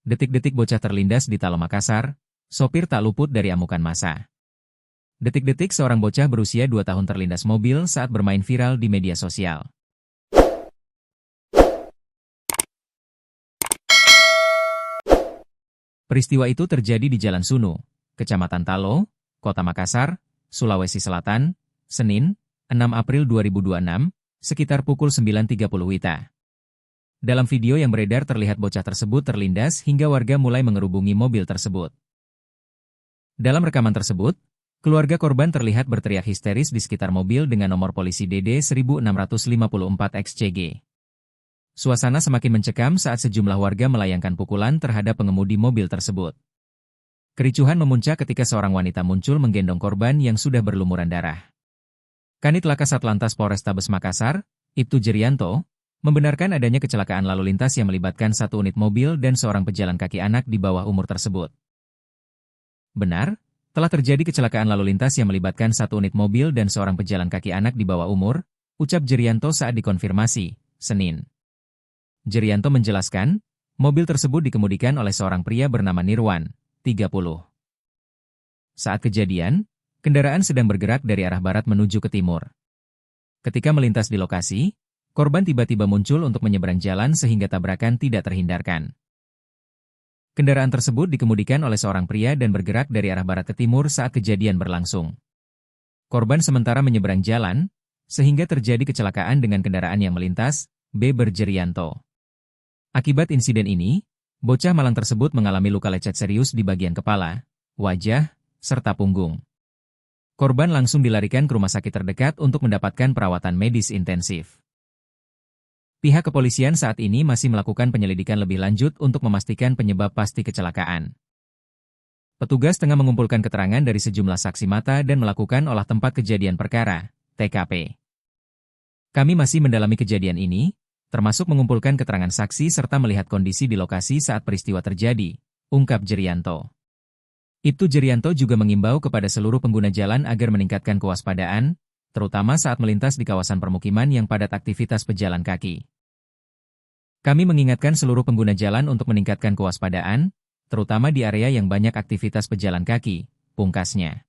Detik-detik bocah terlindas di Talo Makassar, sopir tak luput dari amukan massa. Detik-detik seorang bocah berusia 2 tahun terlindas mobil saat bermain viral di media sosial. Peristiwa itu terjadi di Jalan Sunu, Kecamatan Talo, Kota Makassar, Sulawesi Selatan, Senin, 6 April 2026, sekitar pukul 9.30 WITA. Dalam video yang beredar terlihat bocah tersebut terlindas hingga warga mulai mengerubungi mobil tersebut. Dalam rekaman tersebut, keluarga korban terlihat berteriak histeris di sekitar mobil dengan nomor polisi DD 1654 XCG. Suasana semakin mencekam saat sejumlah warga melayangkan pukulan terhadap pengemudi mobil tersebut. Kericuhan memuncak ketika seorang wanita muncul menggendong korban yang sudah berlumuran darah. Kanit Laka Satlantas Polrestabes Makassar, Ibtu Jerianto, membenarkan adanya kecelakaan lalu lintas yang melibatkan satu unit mobil dan seorang pejalan kaki anak di bawah umur tersebut. Benar, telah terjadi kecelakaan lalu lintas yang melibatkan satu unit mobil dan seorang pejalan kaki anak di bawah umur, ucap Jerianto saat dikonfirmasi, Senin. Jerianto menjelaskan, mobil tersebut dikemudikan oleh seorang pria bernama Nirwan, 30. Saat kejadian, kendaraan sedang bergerak dari arah barat menuju ke timur. Ketika melintas di lokasi, korban tiba-tiba muncul untuk menyeberang jalan sehingga tabrakan tidak terhindarkan. Kendaraan tersebut dikemudikan oleh seorang pria dan bergerak dari arah barat ke timur saat kejadian berlangsung. Korban sementara menyeberang jalan, sehingga terjadi kecelakaan dengan kendaraan yang melintas, beber Jerianto. Akibat insiden ini, bocah malang tersebut mengalami luka lecet serius di bagian kepala, wajah, serta punggung. Korban langsung dilarikan ke rumah sakit terdekat untuk mendapatkan perawatan medis intensif. Pihak kepolisian saat ini masih melakukan penyelidikan lebih lanjut untuk memastikan penyebab pasti kecelakaan. Petugas tengah mengumpulkan keterangan dari sejumlah saksi mata dan melakukan olah tempat kejadian perkara, TKP. Kami masih mendalami kejadian ini, termasuk mengumpulkan keterangan saksi serta melihat kondisi di lokasi saat peristiwa terjadi, ungkap Jerianto. Ibtu Jerianto juga mengimbau kepada seluruh pengguna jalan agar meningkatkan kewaspadaan, terutama saat melintas di kawasan permukiman yang padat aktivitas pejalan kaki. Kami mengingatkan seluruh pengguna jalan untuk meningkatkan kewaspadaan, terutama di area yang banyak aktivitas pejalan kaki, pungkasnya.